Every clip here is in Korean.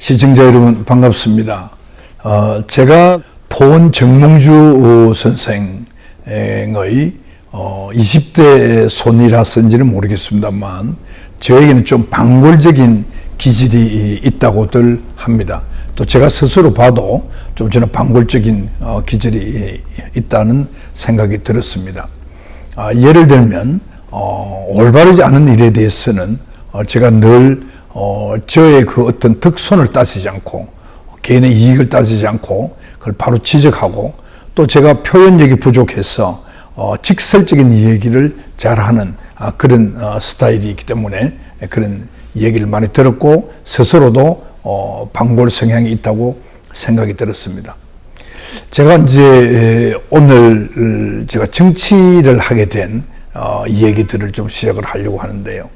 시청자 여러분 반갑습니다. 제가 포원 정몽주 선생의 20대 손이라서인지는 모르겠습니다만 저에게는 좀 방골적인 기질이 있다고들 합니다. 또 제가 스스로 봐도 좀 저는 방골적인 기질이 있다는 생각이 들었습니다. 예를 들면 올바르지 않은 일에 대해서는 제가 늘 저의 그 어떤 득손을 따지지 않고 개인의 이익을 따지지 않고 그걸 바로 지적하고, 또 제가 표현력이 부족해서 직설적인 얘기를 잘하는 그런 스타일이 있기 때문에 그런 얘기를 많이 들었고 스스로도 방골 성향이 있다고 생각이 들었습니다. 제가 이제 오늘 제가 정치를 하게 된 얘기들을 좀 시작을 하려고 하는데요.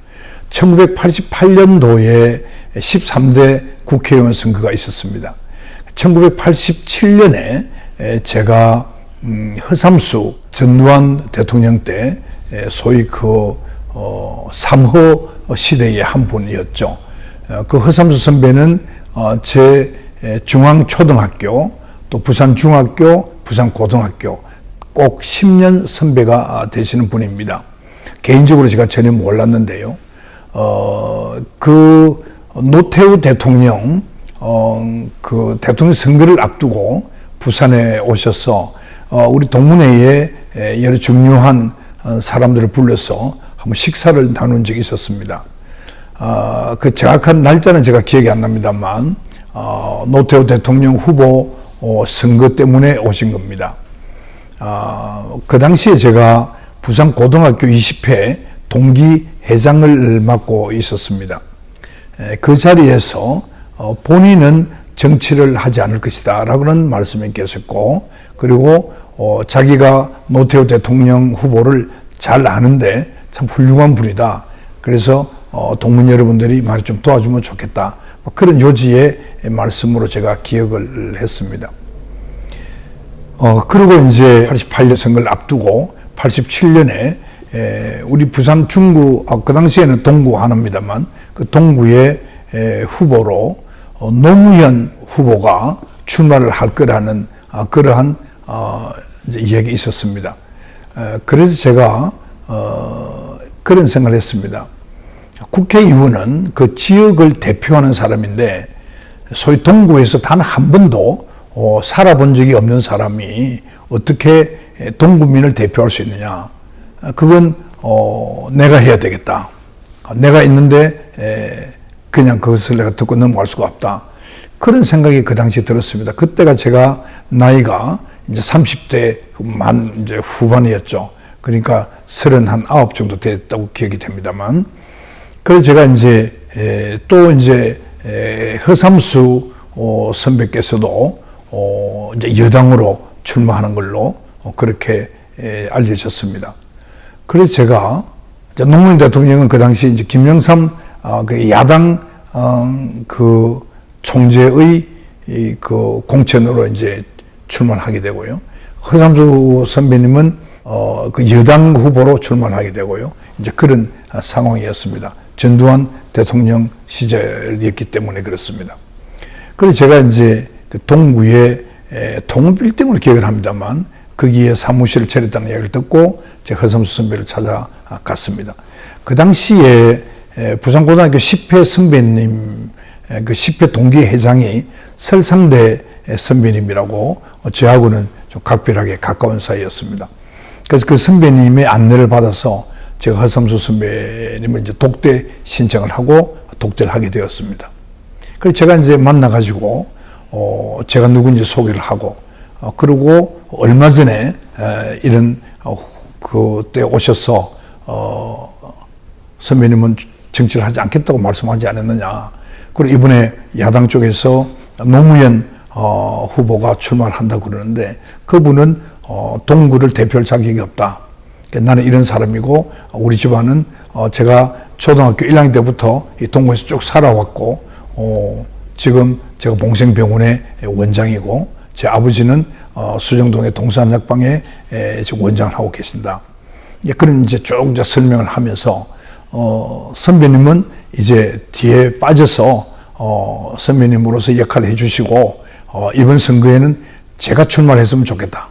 1988년도에 13대 국회의원 선거가 있었습니다. 1987년에 제가 허삼수 전두환 대통령 때 소위 그 3허 시대의 한 분이었죠. 그 허삼수 선배는 제 중앙초등학교, 또 부산중학교, 부산고등학교 꼭 10년 선배가 되시는 분입니다. 개인적으로 제가 전혀 몰랐는데요. 그 노태우 대통령 그 대통령 선거를 앞두고 부산에 오셔서 우리 동문회에 여러 중요한 사람들을 불러서 한번 식사를 나눈 적이 있었습니다. 그 정확한 날짜는 제가 기억이 안 납니다만 노태우 대통령 후보 선거 때문에 오신 겁니다. 그 당시에 제가 부산고등학교 20회 동기회장을 맡고 있었습니다. 그 자리에서 본인은 정치를 하지 않을 것이다 라고는 말씀이 계셨고, 그리고 자기가 노태우 대통령 후보를 잘 아는데 참 훌륭한 분이다. 그래서 동문 여러분들이 많이 좀 도와주면 좋겠다. 그런 요지의 말씀으로 제가 기억을 했습니다. 그리고 이제 88년 선거를 앞두고 87년에 우리 부산 중구, 그 당시에는 동구 하나입니다만 그 동구의 후보로 노무현 후보가 출마를 할 거라는 그러한 이제 이야기 있었습니다. 그래서 제가 그런 생각을 했습니다. 국회의원은 그 지역을 대표하는 사람인데 소위 동구에서 단 한 번도 살아본 적이 없는 사람이 어떻게 동구민을 대표할 수 있느냐. 그건 내가 해야 되겠다. 내가 있는데 그냥 그것을 내가 듣고 넘어갈 수가 없다. 그런 생각이 그 당시에 들었습니다. 그때가 제가 나이가 이제 30대 이제 후반이었죠. 그러니까 39 정도 됐다고 기억이 됩니다만, 그래서 제가 이제 또 이제 허삼수 선배께서도 이제 여당으로 출마하는 걸로 그렇게 알려졌습니다. 그래서 제가 노무현 대통령은 그 당시 이제 김영삼 그 야당 그 총재의 그 공천으로 이제 출마를 하게 되고요. 허삼수 선배님은 그 여당 후보로 출마를 하게 되고요. 이제 그런 상황이었습니다. 전두환 대통령 시절이었기 때문에 그렇습니다. 그래서 제가 이제 그 동구에 통일빌딩으로 기억을 합니다만 거기에 사무실을 차렸다는 이야기를 듣고 제가 허삼수 선배를 찾아갔습니다. 그 당시에 부산고등학교 10회 선배님, 그 10회 동기회장이 설상대 선배님이라고 저하고는 좀 각별하게 가까운 사이였습니다. 그래서 그 선배님의 안내를 받아서 제가 허삼수 선배님을 이제 독대 신청을 하고 독대를 하게 되었습니다. 그래서 제가 이제 만나가지고 제가 누군지 소개를 하고, 그리고 얼마 전에 이런 그때 오셔서 선배님은 정치를 하지 않겠다고 말씀하지 않았느냐. 그리고 이번에 야당 쪽에서 노무현 후보가 출마를 한다고 그러는데 그분은 동구를 대표할 자격이 없다. 나는 이런 사람이고 우리 집안은 제가 초등학교 1학년 때부터 이 동구에서 쭉 살아왔고 지금 제가 봉생병원의 원장이고 제 아버지는 수정동의 동산약방에 원장을 하고 계신다. 그런 이제 쭉 설명을 하면서 선배님은 이제 뒤에 빠져서 선배님으로서 역할을 해주시고 이번 선거에는 제가 출마를 했으면 좋겠다.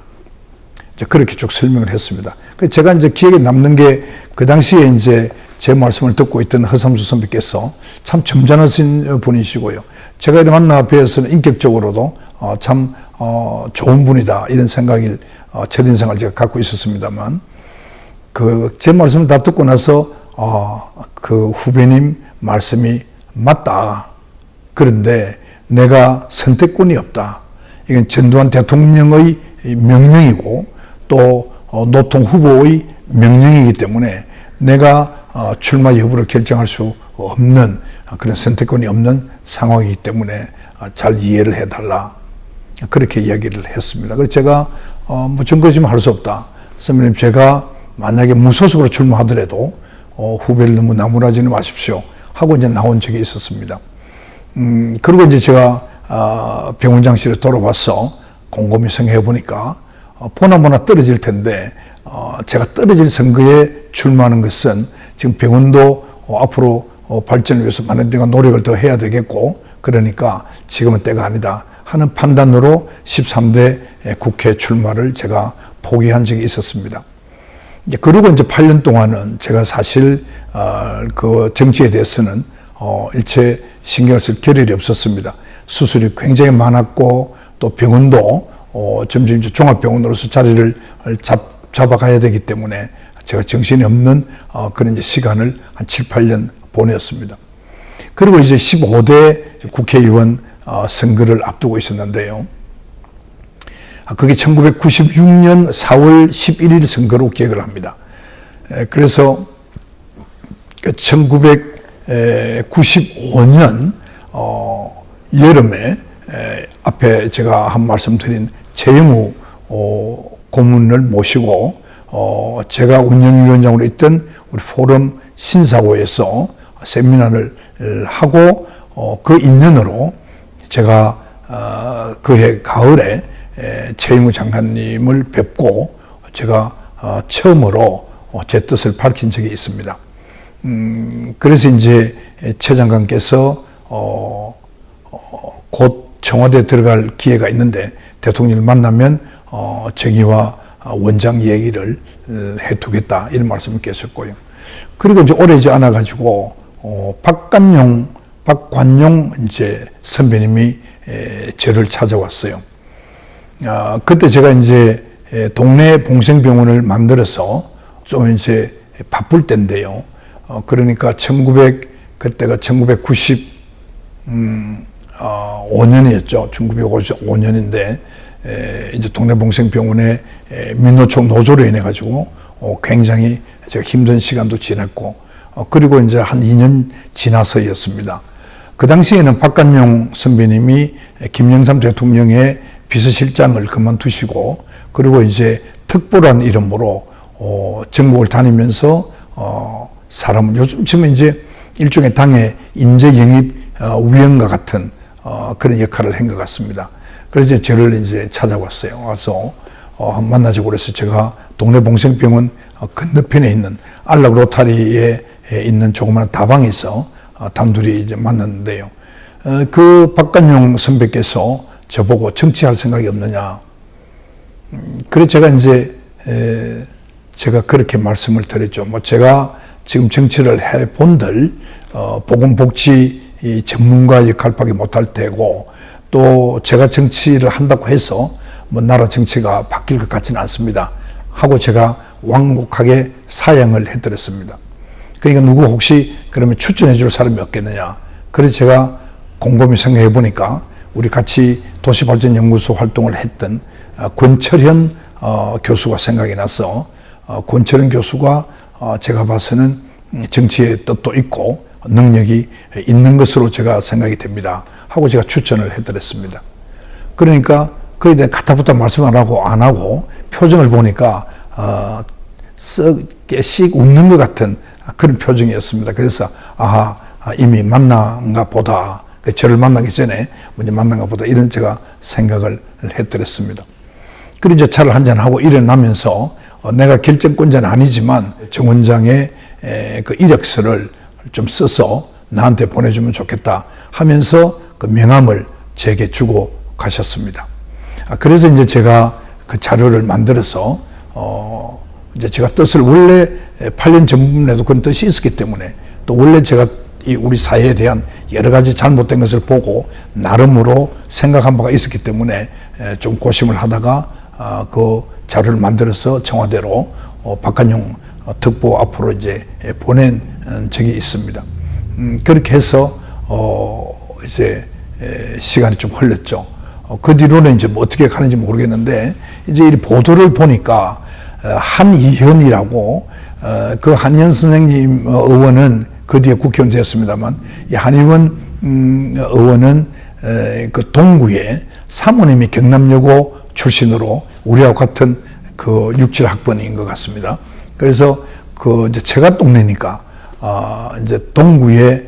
이제 그렇게 쭉 설명을 했습니다. 그래서 제가 이제 기억에 남는 게 그 당시에 이제 제 말씀을 듣고 있던 허삼수 선배께서 참 점잖으신 분이시고요. 제가 이렇게 만나 뵈서는 인격적으로도 참 좋은 분이다 이런 생각을 첫인상을 제가 갖고 있었습니다만 제 말씀을 다 듣고 나서 그 후배님 말씀이 맞다. 그런데 내가 선택권이 없다. 이건 전두환 대통령의 명령이고 또 노통 후보의 명령이기 때문에 내가 출마 여부를 결정할 수 없는 그런 선택권이 없는 상황이기 때문에 잘 이해를 해달라. 그렇게 이야기를 했습니다. 그래서 제가 뭐 증거지만 할 수 없다. 선배님 제가 만약에 무소속으로 출마하더라도 후배를 너무 나무라지는 마십시오. 하고 이제 나온 적이 있었습니다. 그리고 이제 제가 병원장실에 돌아와서 곰곰이 생각해 보니까 보나마나 떨어질 텐데 제가 떨어질 선거에 출마하는 것은 지금 병원도 앞으로 발전을 위해서 많은 데가 노력을 더 해야 되겠고 그러니까 지금은 때가 아니다 하는 판단으로 13대 국회 출마를 제가 포기한 적이 있었습니다. 그리고 이제 8년 동안은 제가 사실 그 정치에 대해서는 일체 신경을 쓸 겨를이 없었습니다. 수술이 굉장히 많았고 또 병원도 점점 이제 종합병원으로서 자리를 잡아가야 되기 때문에 제가 정신이 없는 그런 이제 시간을 한 7, 8년 보냈습니다. 그리고 이제 15대 국회의원 선거를 앞두고 있었는데요. 그게 1996년 4월 11일 선거로 기억을 합니다. 그래서 1995년 여름에 앞에 제가 한 말씀 드린 최영우 고문을 모시고 제가 운영위원장으로 있던 우리 포럼 신사고에서 세미나를 하고 그 인연으로 제가 그해 가을에 최영우 장관님을 뵙고 제가 처음으로 제 뜻을 밝힌 적이 있습니다. 그래서 이제 최 장관께서 곧 청와대에 들어갈 기회가 있는데 대통령을 만나면 정의와 원장 얘기를 해두겠다 이런 말씀을 계셨고요. 그리고 이제 오래지 않아 가지고 박관용 이제 선배님이 저를 찾아왔어요. 그때 제가 이제 동네 봉생병원을 만들어서 좀 이제 바쁠 때인데요. 그러니까 그때가 1995년이었죠. 1955년인데 이제 동네 봉생병원에 민노총 노조로 인해 가지고 굉장히 제가 힘든 시간도 지냈고 그리고 이제 한 2년 지나서였습니다. 그 당시에는 박관용 선배님이 김영삼 대통령의 비서실장을 그만두시고 그리고 이제 특보란 이름으로 전국을 다니면서 사람은 요즘쯤에 이제 일종의 당의 인재 영입 위원과 같은 그런 역할을 한 것 같습니다. 그래서 저를 이제 찾아왔어요. 와서 만나자고 그래서 제가 동네 봉생병원 건너편에 있는 안락 로타리에 있는 조그마한 다방에서 단둘이 이제 만났는데요. 그 박관용 선배께서 저보고 정치할 생각이 없느냐. 그래서 제가 이제 제가 그렇게 말씀을 드렸죠. 뭐 제가 지금 정치를 해본들 보건복지 전문가 역할밖에 못할 테고 또 제가 정치를 한다고 해서 뭐 나라 정치가 바뀔 것 같지는 않습니다. 하고 제가 완곡하게 사양을 해드렸습니다. 그러니까 누구 혹시 그러면 추천해 줄 사람이 없겠느냐. 그래서 제가 곰곰이 생각해 보니까 우리 같이 도시발전연구소 활동을 했던 권철현 교수가 생각이 나서 권철현 교수가 제가 봐서는 정치의 뜻도 있고 능력이 있는 것으로 제가 생각이 됩니다. 하고 제가 추천을 해드렸습니다. 그러니까 거기에 대해 가타부타 말씀 안 하고 표정을 보니까 씩 웃는 것 같은 그런 표정이었습니다. 그래서 이미 만난가 보다. 저를 만나기 전에 먼저 만난가 보다 이런 제가 생각을 해드렸습니다. 그리고 이제 차를 한잔하고 일어나면서 내가 결정권자는 아니지만 정 원장의 그 이력서를 좀 써서 나한테 보내주면 좋겠다 하면서 그 명함을 제게 주고 가셨습니다. 그래서 이제 제가 그 자료를 만들어서 이제 제가 뜻을 원래 8년 전에도 그런 뜻이 있었기 때문에 또 원래 제가 이 우리 사회에 대한 여러 가지 잘못된 것을 보고 나름으로 생각한 바가 있었기 때문에 좀 고심을 하다가 그 자료를 만들어서 청와대로 박한용 특보 앞으로 이제 보낸 적이 있습니다. 그렇게 해서 이제 시간이 좀 흘렀죠. 그 뒤로는 이제 뭐 어떻게 가는지 모르겠는데 이제 이 보도를 보니까 한이현이라고 그 한이현 선생님 의원은 그 뒤에 국회의원 되었습니다만 이 한의원 의원은 그 동구에 사모님이 경남여고 출신으로 우리하고 같은 그 67학번인 것 같습니다. 그래서 그 이제 제가 동네니까 이제 동구에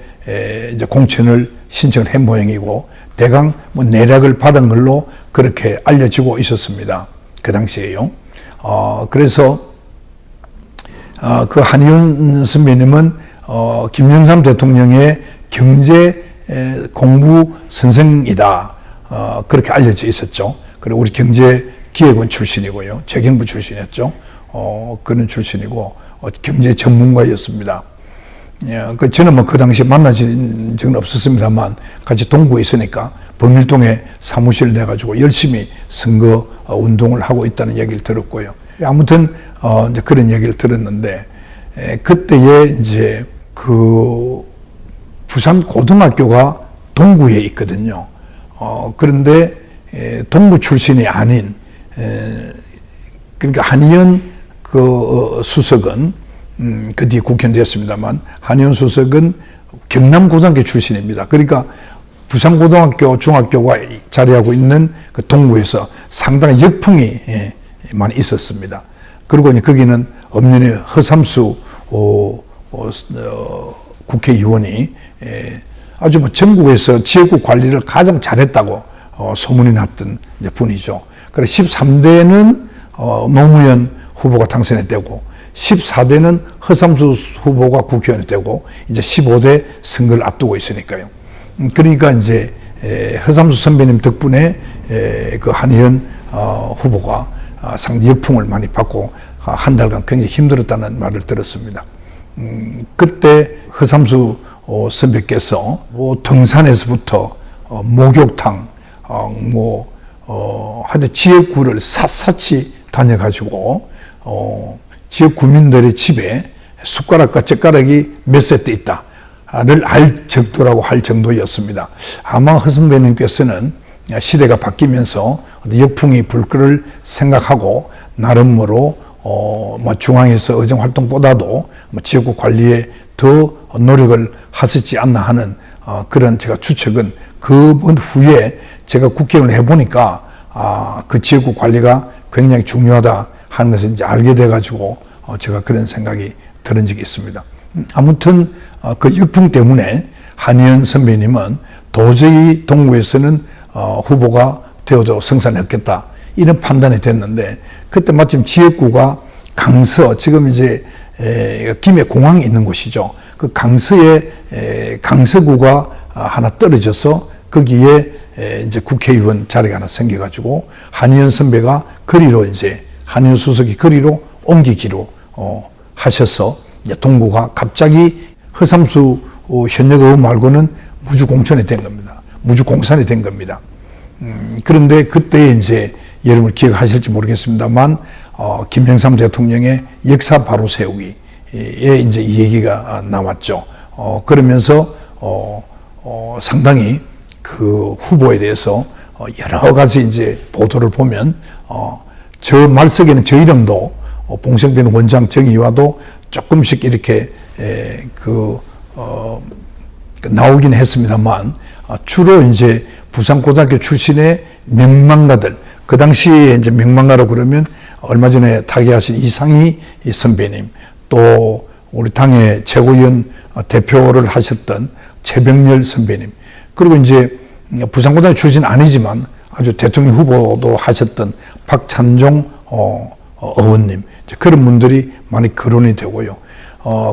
이제 공천을 신청을 한 모양이고 대강 뭐 내락을 받은 걸로 그렇게 알려지고 있었습니다. 그 당시에요. 그래서 그 한의원 선배님은 김영삼 대통령의 경제 공부 선생이다. 그렇게 알려져 있었죠. 그리고 우리 경제기획원 출신이고요. 재경부 출신이었죠. 그런 출신이고 경제 전문가였습니다. 저는 뭐 그 당시에 만나진 적은 없었습니다만 같이 동구에 있으니까 범일동에 사무실 내가지고 열심히 선거 운동을 하고 있다는 얘기를 들었고요. 아무튼 이제 그런 얘기를 들었는데 그때에 이제 그 부산 고등학교가 동구에 있거든요. 그런데 동구 출신이 아닌 그러니까 한의원 그 수석은 그 뒤에 국회의원 되었습니다만 한의원 수석은 경남고등학교 출신입니다. 그러니까 부산고등학교 중학교가 자리하고 있는 그 동구에서 상당히 역풍이 많이 있었습니다. 그리고 거기는 엄연히 허삼수 국회의원이 아주 뭐 전국에서 지역구 관리를 가장 잘했다고 소문이 났던 분이죠. 그래서 13대는 노무현 후보가 당선했대고 14대는 허삼수 후보가 국회의원이 되고 이제 15대 선거를 앞두고 있으니까요. 그러니까 이제 허삼수 선배님 덕분에 그 한의원 후보가 상당히 역풍을 많이 받고 한 달간 굉장히 힘들었다는 말을 들었습니다. 그때 허삼수 선배께서 뭐 등산에서부터 목욕탕 하여튼 지역구를 샅샅이 다녀가지고 지역 구민들의 집에 숟가락과 젓가락이 몇 세트 있다를 알 정도라고 할 정도였습니다. 아마 허 선배님께서는 시대가 바뀌면서 역풍이 불 거를 생각하고 나름으로 뭐 중앙에서 의정 활동보다도 지역구 관리에 더 노력을 하셨지 않나 하는 그런 제가 추측은 그번 후에 제가 국회의원을 해보니까 그 지역구 관리가 굉장히 중요하다 하는 것을 이제 알게 돼가지고 제가 그런 생각이 들은 적이 있습니다. 아무튼 그 역풍 때문에 한의원 선배님은 도저히 동구에서는 후보가 되어도 성산했겠다 이런 판단이 됐는데 그때 마침 지역구가 강서 지금 이제 김해 공항이 있는 곳이죠. 그 강서에 강서구가 하나 떨어져서 거기에 이제 국회의원 자리가 하나 생겨가지고 한의원 선배가 거리로 이제 한의원 수석이 거리로 옮기기로 하셔서 이제 동구가 갑자기 허삼수 현역 의원 말고는 무주공천이 된 겁니다. 무주공산이 된 겁니다. 그런데 그때 이제 여러분 기억하실지 모르겠습니다만 김영삼 대통령의 역사 바로 세우기에 이제 이 얘기가 나왔죠. 그러면서 상당히 그 후보에 대해서 여러 가지 이제 보도를 보면 저 말석에는 저 이름도 봉성빈 원장 정의와도 조금씩 이렇게 나오긴 했습니다만 주로 이제 부산고등학교 출신의 명망가들 그 당시에 이제 명망가로 그러면 얼마 전에 타계하신 이상희 선배님 또 우리 당의 최고위원 대표를 하셨던 최병렬 선배님 그리고 이제 부산고등학교 출신 아니지만 아주 대통령 후보도 하셨던 박찬종 의원님 그런 분들이 많이 거론이 되고요.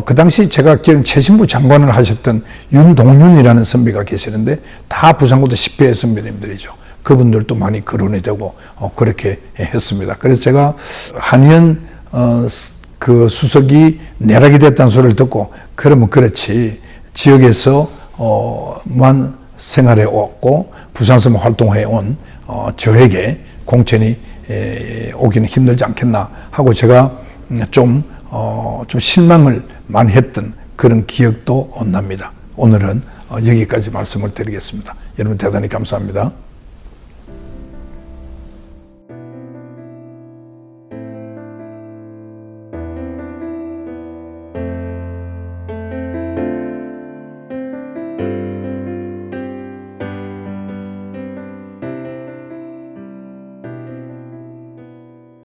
그 당시 제가 기억 최신부 장관을 하셨던 윤동윤이라는 선배가 계시는데 다 부산고대 10회 선배님들이죠. 그분들도 많이 거론이 되고 그렇게 했습니다. 그래서 제가 한의원 그 수석이 내락이 됐다는 소리를 듣고 그러면 그렇지 지역에서만 생활해 왔고 부산서만 활동해 온 저에게 공천이 오기는 힘들지 않겠나 하고 제가 좀 실망을 많이 했던 그런 기억도 납니다. 오늘은 여기까지 말씀을 드리겠습니다. 여러분 대단히 감사합니다.